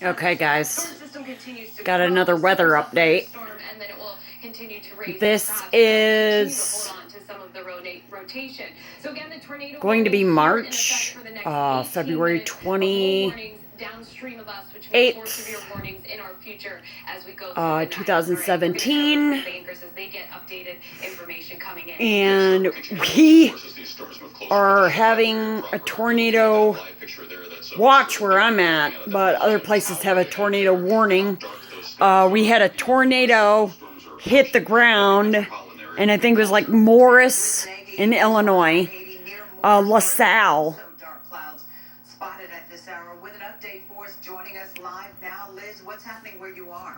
Okay, guys, got another weather update. This is going to be March, February 28th, 2017, and we are having a tornado watch where I'm at, but other places have a tornado warning. We had a tornado hit the ground, and I think it was like Morris in Illinois, LaSalle. Spotted at this hour with an update for us. Joining us live now, Liz, what's happening where you are?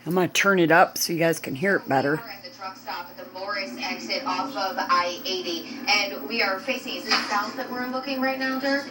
I'm going to turn it up so you guys can hear it better. We're at the truck stop at the Morris exit off of I-80, and we are facing, is it south that we're looking right now, Dirk?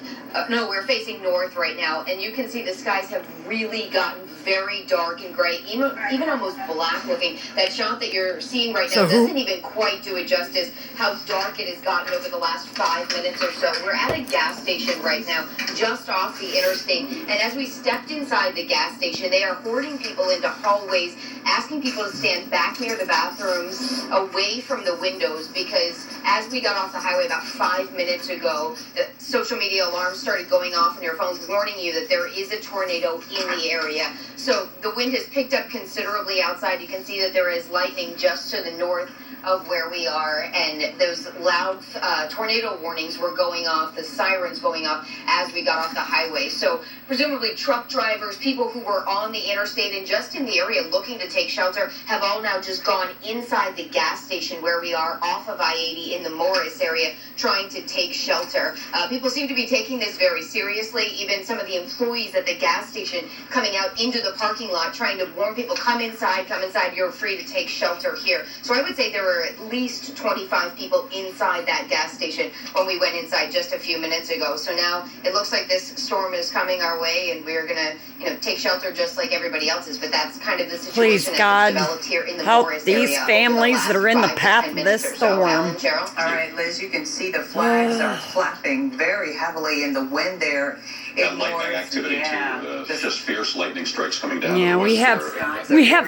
No, we're facing north right now, and you can see the skies have really gotten very dark and gray, even almost black looking. That shot that you're seeing right now doesn't even quite do it justice how dark it has gotten over the last 5 minutes or so. We're at a gas station right now, just off the interstate, and as we stepped inside the gas station, they are herding people into hallways, asking people to stand back near the bathrooms, away from the windows, because as we got off the highway about 5 minutes ago, the social media alarms started going off on your phones warning you that there is a tornado in the area. So the wind has picked up considerably outside. You can see that there is lightning just to the north of where we are, and those loud tornado warnings were going off, the sirens going off as we got off the highway. So presumably truck drivers, people who were on the interstate and just in the area looking to take shelter have all now just gone inside the gas station where we are off of I-80 in the Morris area trying to take shelter. People seem to be taking this very seriously. Even some of the employees at the gas station coming out into the parking lot trying to warn people, come inside, you're free to take shelter here. So I would say there were at least 25 people inside that gas station when we went inside just a few minutes ago. So now it looks like this storm is coming our way, and we're gonna, take shelter just like everybody else is. But that's kind of the situation. Please, God, developed here in the help Morris these area families that are in the 5 to path 10 of this minutes or so. storm. Alan, Cheryl? All right, Liz, you can see the flags are flapping very heavily in the wind there. And lightning activity too. Just fierce lightning strikes coming down. Yeah, we have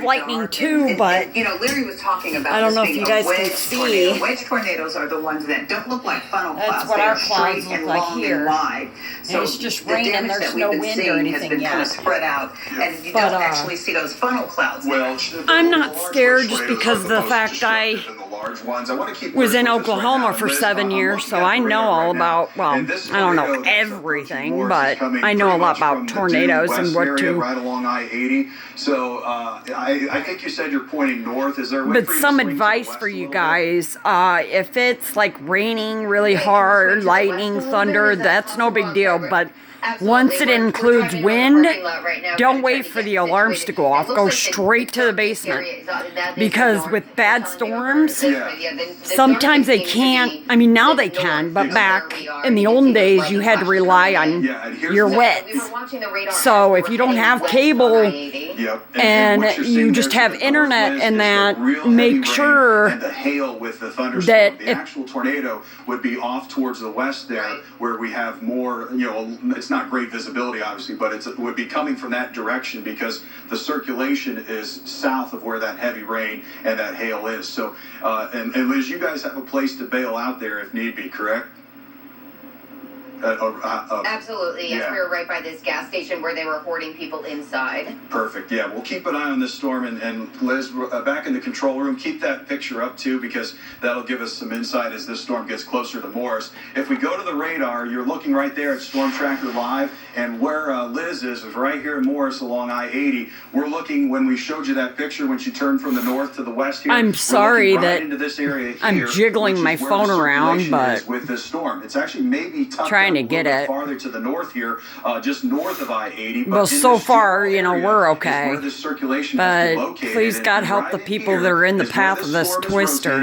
lightning too, but Larry was talking about. I don't know if being you a guys can wedge see. tornado. Wedge tornadoes are the ones that don't look like funnel That's clouds. what They our are clouds straight look and like long here. and wide. So it's just the raining, damage there's that we've no been wind or seeing has anything been kind of yet. spread out, and you But, don't actually see those funnel clouds. Well, I'm not scared just because of the fact I was in Oklahoma for 7 years, so I know all about, well, I don't know everything, but I know a lot about tornadoes and what to. Right along I-80. So I think you said you're pointing north. Is there a way But for you to some swing to the advice west for a you little bit? guys, if it's like raining really hard, lightning, thunder, that's no big deal, but once it includes wind, don't wait for the alarms to go off. Go straight to the basement. Because with bad storms, sometimes they can't, I mean now they can, but back in the olden days you had to rely on your wits. So if you don't have cable and you just have internet and that, make sure and the hail with the thunderstorm, that the actual tornado would be off towards the west there, where we have more, it's not great visibility obviously, but it would be coming from that direction because the circulation is south of where that heavy rain and that hail is. So, and Liz, you guys have a place to bail out there if need be, correct? Absolutely, yes. Yeah. We were right by this gas station where they were hoarding people inside. Perfect. Yeah, we'll keep an eye on this storm. And Liz, back in the control room, keep that picture up too, because that'll give us some insight as this storm gets closer to Morris. If we go to the radar, you're looking right there at Storm Tracker Live, and where Liz is right here in Morris along I-80. We're looking, when we showed you that picture when she turned from the north to the west here. I'm sorry that into this area here, I'm jiggling my phone around, but with this storm, it's actually maybe tough. trying to get it farther to the north here, just north of I-80. Well, so far, we're okay. Where this circulation but please, God, help the people that are in the path of this twister.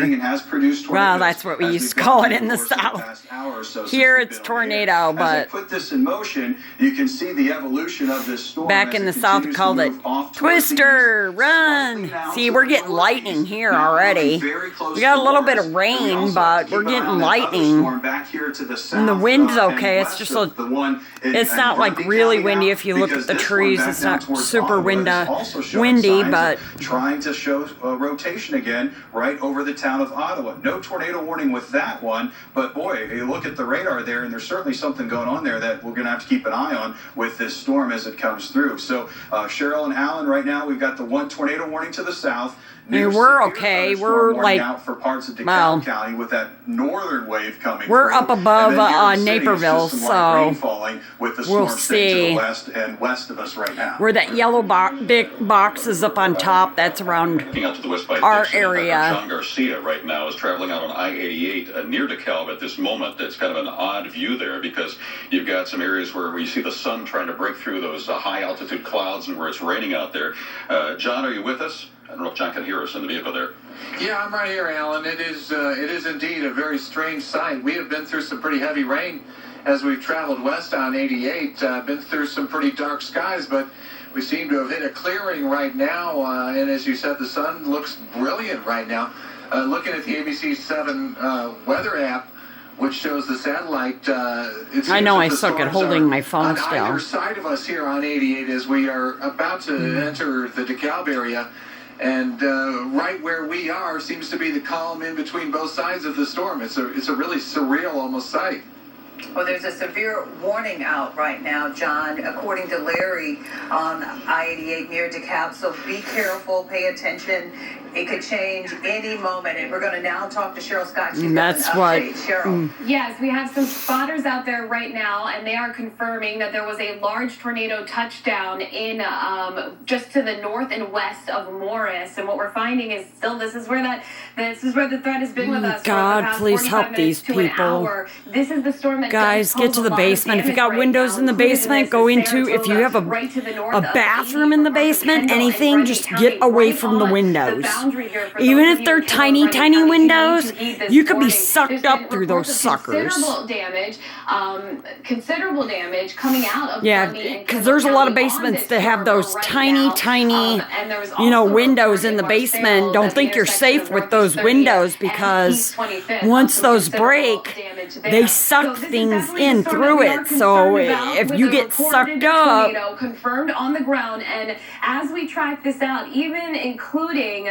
Well, that's what we used to call it in the South. Here it's tornado, but put this in motion, you can see the evolution evolution of this storm. Back as in it the south, continues to called it move off towards the Twister, east, run. slightly now See, to we're the getting northeast. lightning here Now already. moving very close We got a to little bit Morris. of And we rain, also but have to we're keep an eye getting on that other lightning. storm back here to the south, And the wind's and okay. It's west just of the one it's in not like Grundy really County windy now, if you look because at the this one trees. back It's down not towards super Ottawa is also showing windy, signs but of trying to show rotation again right over the town of Ottawa. No tornado warning with that one, but boy, you look at the radar there, and there's certainly something going on there that we're going to have to keep an eye on with this storm as it comes through. So, Cheryl and Alan, right now we've got the one tornado warning to the south. mean, New we're severe okay. thunderstorm We're, warning like, out for parts of DeKalb well, County with that northern wave coming we're through. up above, And then here in the city, it's Naperville, just some light rain so falling with the we'll storm staying to see. the west and west of us right now. Where that yellow big box is up on top, that's around Looking out to the west by our Dixon, in fact, area. John Garcia right now is traveling out on I-88 near DeKalb at this moment. It's kind of an odd view there because you've got some areas where you see the sun trying to break through those high altitude clouds and where it's raining out there. John, are you with us? I don't know if John can hear us in the vehicle there. Yeah, I'm right here, Alan. It is indeed a very strange sight. We have been through some pretty heavy rain as we've traveled west on 88. Been through some pretty dark skies, but we seem to have hit a clearing right now. And as you said, the sun looks brilliant right now. Looking at the ABC 7 weather app, which shows the satellite. It I know I seems that the suck at storms holding are my phone on still. either side of us here on 88 as we are about to enter the DeKalb area. And right where we are seems to be the calm in between both sides of the storm. It's a really surreal almost sight. Well, there's a severe warning out right now, John, according to Larry on I-88 near DeKalb. So be careful, pay attention. It could change any moment. And we're going to now talk to Cheryl Scott. She's got That's an what- update. Cheryl. Yes, we have some spotters out there right now, and they are confirming that there was a large tornado touchdown in just to the north and west of Morris. And what we're finding is still this is where the threat has been with us. for God, the past please 45 help minutes these to an people. hour. This is the storm that Guys, does get pose to a the lot of basement. If you damage got right windows now, in the including basement, this go in into. If you Saratoga, have right to the north a of bathroom in the 80 basement, Kendall and anything, Grundy just County, get away right from the on windows. boundary here for Even those if of they're you in Kendall, tiny, Grundy tiny County, windows, need to heed this you could be warning. sucked There's up been through those reports of suckers. Considerable damage coming out of Yeah, Grundy and because Kendall there's a lot of County on basements this that have storm those right tiny, now. tiny, And there was windows also in the reported basement. Don't at the think you're intersection safe of with those Northeast 30th windows and because East 25th. once Some those considerable break, damage they there. suck So this is things definitely in the storm through that we are it. So concerned about if with you a get reported sucked up, tornado confirmed on the ground, and as we track this out, even including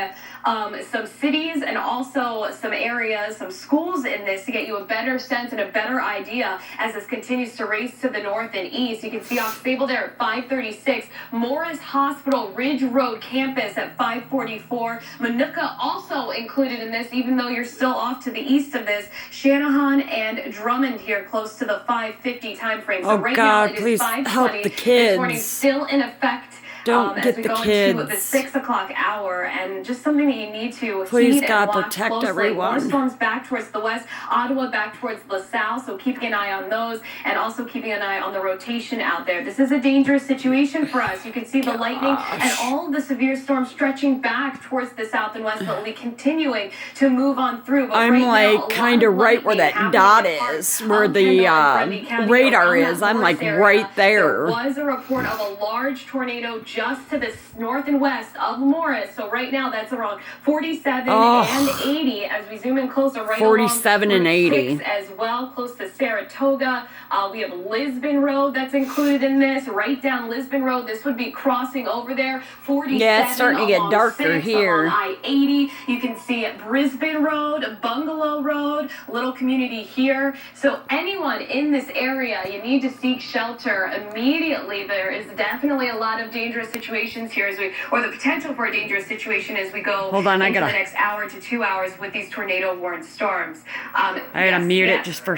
some cities and also some areas, some schools in this, to get you a better sense and a better idea as this continues to race to the north and east. You can see Aux Sable there at 536, Morris Hospital Ridge Road campus at 544, Manuka also included in this, even though you're still off to the east of this, Shanahan and Drummond here close to the 550 time frame. So Oh, right God, now it is please 520. help the This warning kids. still in effect. Don't as get we the go into the kids. 6 o'clock hour, and just something that you need to Please, heed God, and watch protect closely. everyone. More storms back towards the west, Ottawa back towards LaSalle, so keeping an eye on those, and also keeping an eye on the rotation out there. This is a dangerous situation for us. You can see the lightning and all of the severe storms stretching back towards the south and west, but will be continuing to move on through. But I'm right now, a like lot kind of of right where lightning that dot happening in parts is, where of the Kendall and Grundy County radar around that is. I'm Morris like area. right there. There was a report of a large tornado just to the north and west of Morris. So right now that's around 47 and 80 as we zoom in closer. Right 47 along and Route 80. 6 as well, close to Saratoga. We have Lisbon Road that's included in this. Right down Lisbon Road. This would be crossing over there. 47. Yeah, it's starting to get along darker 6, here. along I-80. You can see Brisbane Road, Bungalow Road, little community here. So anyone in this area, you need to seek shelter immediately. There is definitely a lot of dangerous situations here or the potential for a dangerous situation as we go Hold on, I into gotta- the next hour to 2 hours with these tornado warned storms. I gotta mute it just for.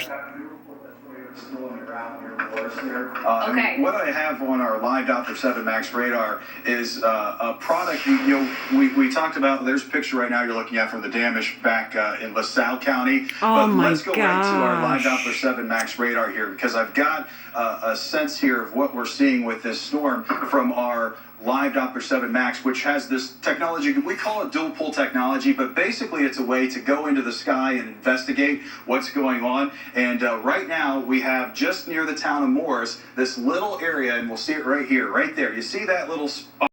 Okay. What I have on our live Doppler 7 Max radar is a product we talked about. There's a picture right now you're looking at from the damage back in LaSalle County. Oh but my let's go right to our live gosh. Doppler 7 Max radar here because I've got a sense here of what we're seeing with this storm from our live Doppler 7 Max, which has this technology. We call it dual pull technology, but basically it's a way to go into the sky and investigate what's going on. And right now we have just near the town of Morris this little area, and we'll see it right here, right there. You see that little spot?